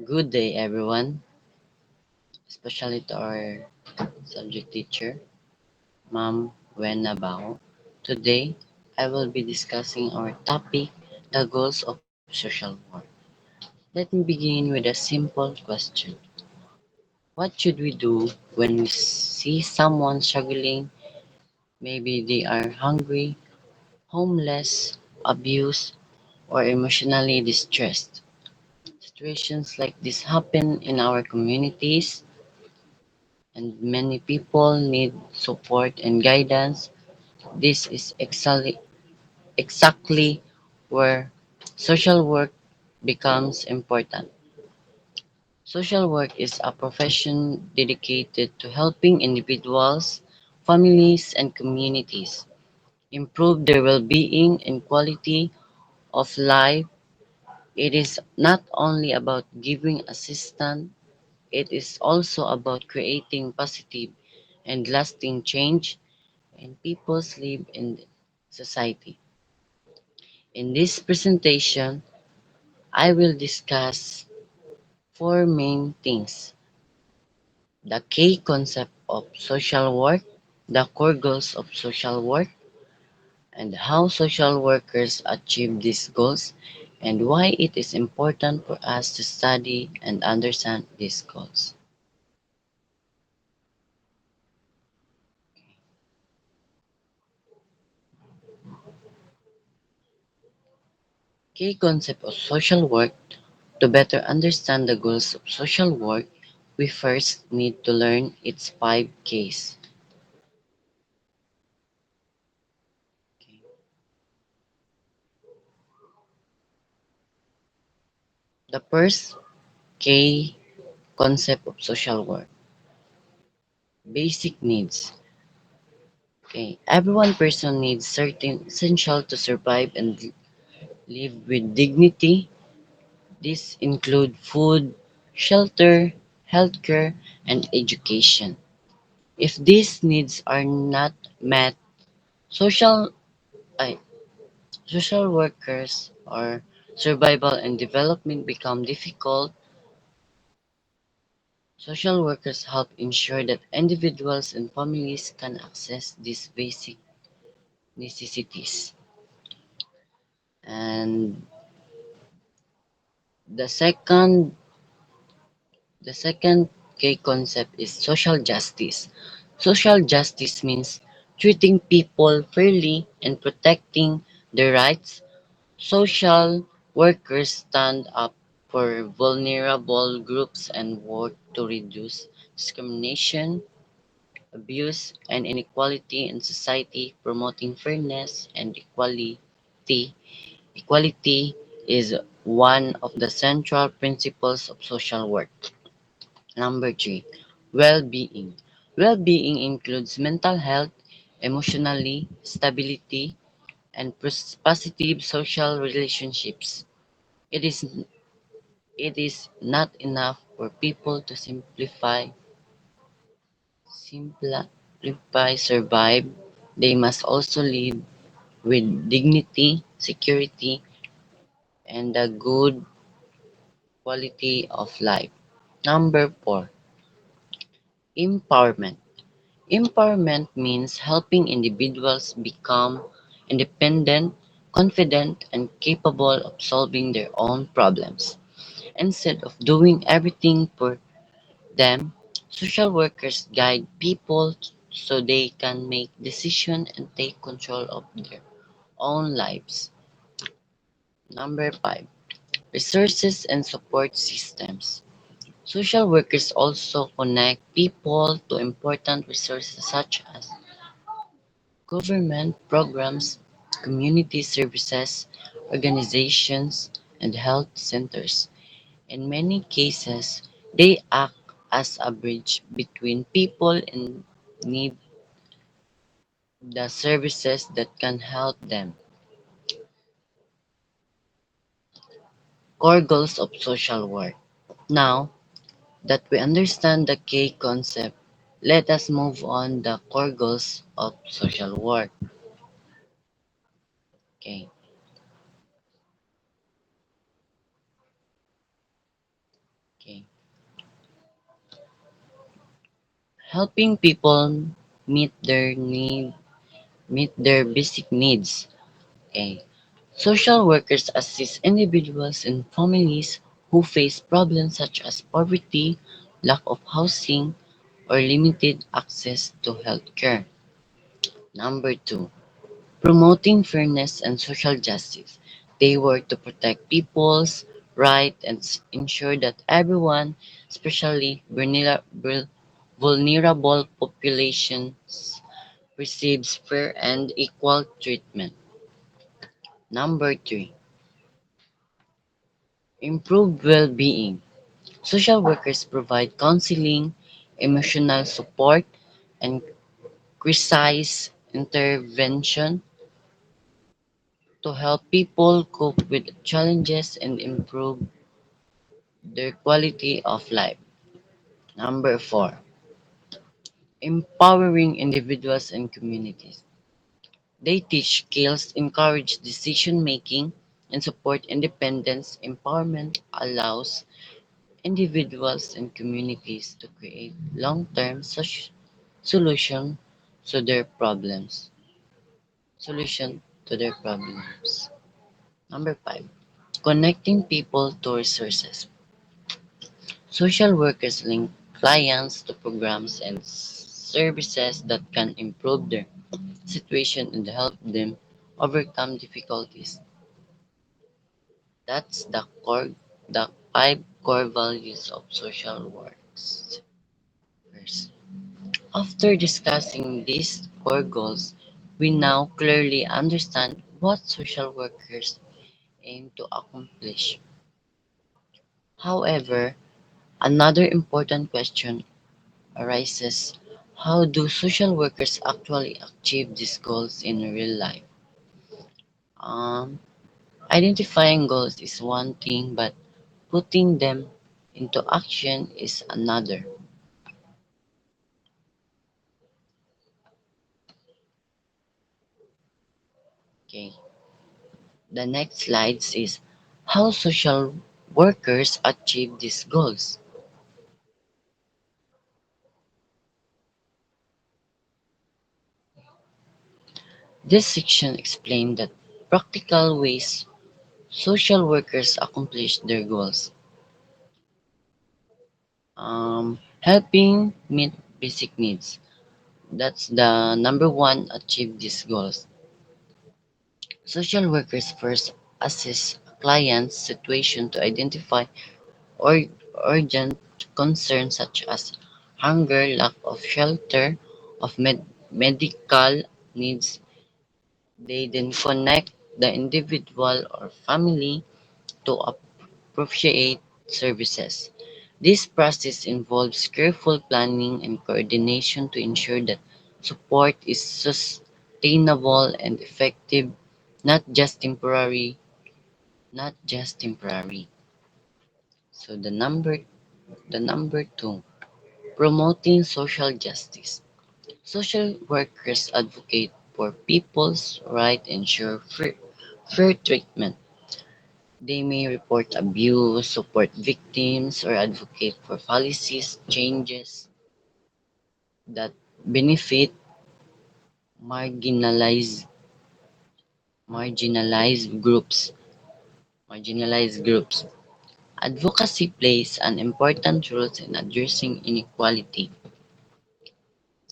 Good day, everyone, especially to our subject teacher, Ma'am Wena Bao. Today, I will be discussing our topic, the goals of social work. Let me begin with a simple question. What should we do when we see someone struggling? Maybe they are hungry, homeless, abused, or emotionally distressed. Situations like this happen in our communities and many people need support and guidance. This is exactly where social work becomes important. Social work is a profession dedicated to helping individuals, families, and communities improve their well being and quality of life. It is not only about giving assistance, it is also about creating positive and lasting change and people's live in society. In this presentation, I will discuss four main things: the key concept of social work, the core goals of social work, and how social workers achieve these goals, and why it is important for us to study and understand these goals. Key concept of social work. To better understand the goals of social work, we first need to learn its five Ks. The first K concept of social work, basic needs. Okay, every one person needs certain essential to survive and live with dignity. This include food, shelter, healthcare, and education. If these needs are not met, social uh, social workers or survival and development become difficult. Social workers help ensure that individuals and families can access these basic necessities. And the second the second key concept is social justice. Social justice means treating people fairly and protecting their rights. Social workers stand up for vulnerable groups and work to reduce discrimination, abuse, and inequality in society, promoting fairness and equality. Equality is one of the central principles of social work. Number three, well-being. Well-being includes mental health, emotionally stability, and positive social relationships. It is it is not enough for people to simplify survive. They must also live with dignity, security, and a good quality of life. Number four, empowerment. Empowerment means helping individuals become independent, confident, and capable of solving their own problems. Instead of doing everything for them, social workers guide people so they can make decisions and take control of their own lives. Number five, resources and support systems. Social workers also connect people to important resources such as government programs, community services, organizations, and health centers. In many cases, they act as a bridge between people in need the services that can help them. Core goals of social work. Now that we understand the key concept, let us move on the core goals of social work. Okay. Okay. Helping people meet their need meet their basic needs. Okay. Social workers assist individuals and families who face problems such as poverty, lack of housing, or limited access to healthcare. Number two, promoting fairness and social justice. They work to protect people's rights and ensure that everyone, especially vulnerable populations, receives fair and equal treatment. Number three, improve well-being. Social workers provide counseling, emotional support, and crisis intervention to help people cope with challenges and improve their quality of life. Number four, empowering individuals and communities. They teach skills, encourage decision making, and support independence. Empowerment allows individuals and communities to create long-term solution to their problems. Solution to their problems. Number five, connecting people to resources. Social workers link clients to programs and services that can improve their situation and help them overcome difficulties. That's the five core values of social works. First, after discussing these core goals, we now clearly understand what social workers aim to accomplish. However, another important question arises: how do social workers actually achieve these goals in real life? Um, Identifying goals is one thing, but putting them into action is another. Okay. The next slides is how social workers achieve these goals. This section explains the practical ways social workers accomplish their goals. Helping meet basic needs. That's the number one achieve these goals. Social workers first assess a client's situation to identify or urgent concerns such as hunger, lack of shelter, of medical needs. They then connect the individual or family to appropriate services. This process involves careful planning and coordination to ensure that support is sustainable and effective, not just temporary, not just temporary. So the number two, promoting social justice. Social workers advocate for people's right and ensure fair treatment. They may report abuse, support victims, or advocate for policies changes that benefit marginalized marginalized groups. Marginalized groups. Advocacy plays an important role in addressing inequality.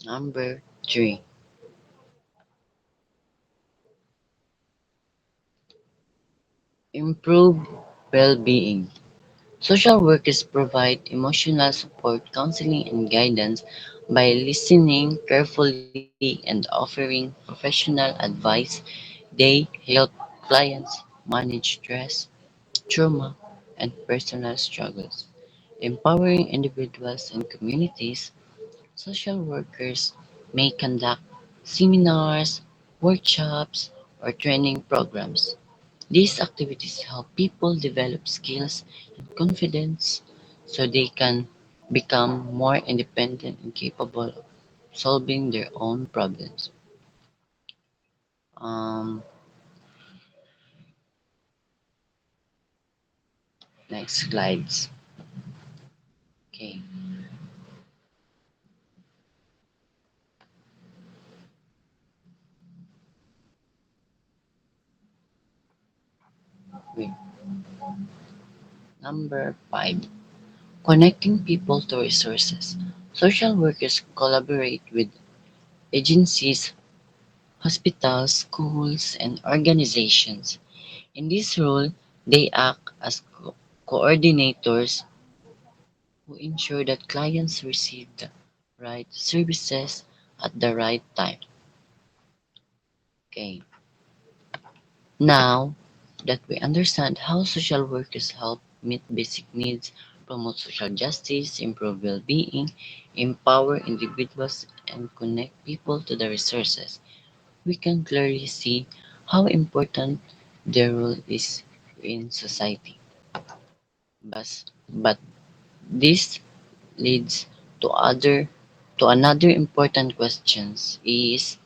Number three, improve well-being. Social workers provide emotional support, counseling, and guidance by listening carefully and offering professional advice. They help clients manage stress, trauma, and personal struggles. Empowering individuals and communities, social workers may conduct seminars, workshops, or training programs. These activities help people develop skills and confidence so they can become more independent and capable of solving their own problems. Um, Next slides. Okay, wait. Number 5. Connecting people to resources. Social workers collaborate with agencies, hospitals, schools, and organizations. In this role, they act as coordinators who ensure that clients receive the right services at the right time. Okay. Now that we understand how social workers help meet basic needs, promote social justice, improve well-being, empower individuals, and connect people to the resources, we can clearly see how important their role is in society. But this leads to another important questions is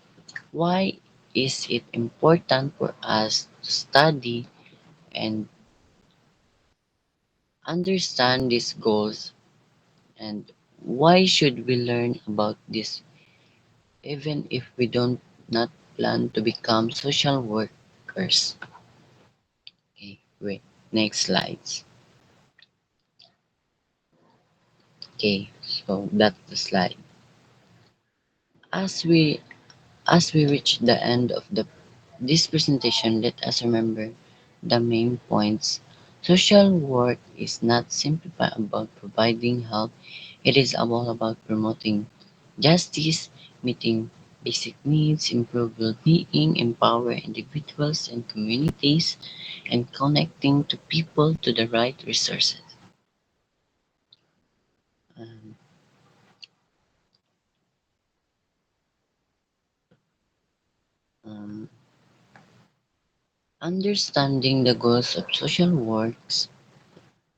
why is it important for us to study and understand these goals, and why should we learn about this even if we don't not plan to become social workers? Okay, wait, next slides. Okay, so that's the slide. As we reach the end of this presentation, let us remember the main points. Social work is not simply about providing help, it is all about promoting justice, meeting basic needs, improve well-being, empower individuals and communities, and connecting to people to the right resources. Um, um, Understanding the goals of social works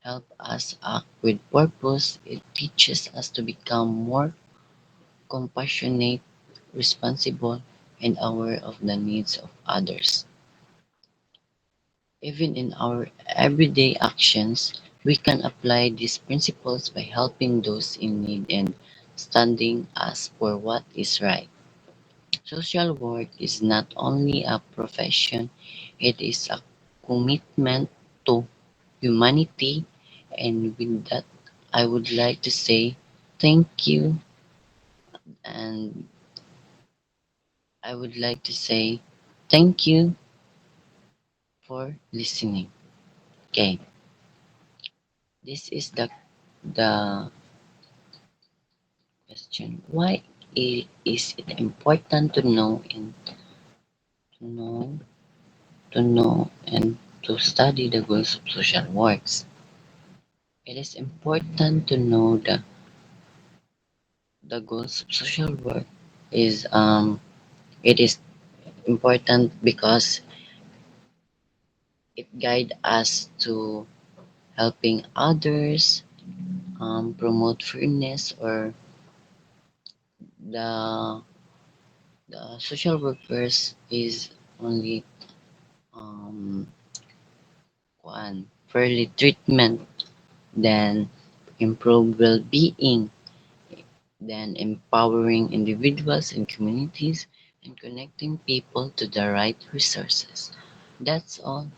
help us act with purpose. It teaches us to become more compassionate, responsible, and aware of the needs of others. Even in our everyday actions, we can apply these principles by helping those in need and standing us for what is right. Social work is not only a profession, it is a commitment to humanity. And with that, I would like to say thank you, and I would like to say thank you for listening. Okay, this is the question. Why is it important to know and to know and to study the goals of social works? It is important to know the goals of social work is it is important because it guide us to helping others, promote fairness, or the the social workers is only um one fairly treatment, then improve well-being, then empowering individuals and communities, and connecting people to the right resources. That's all.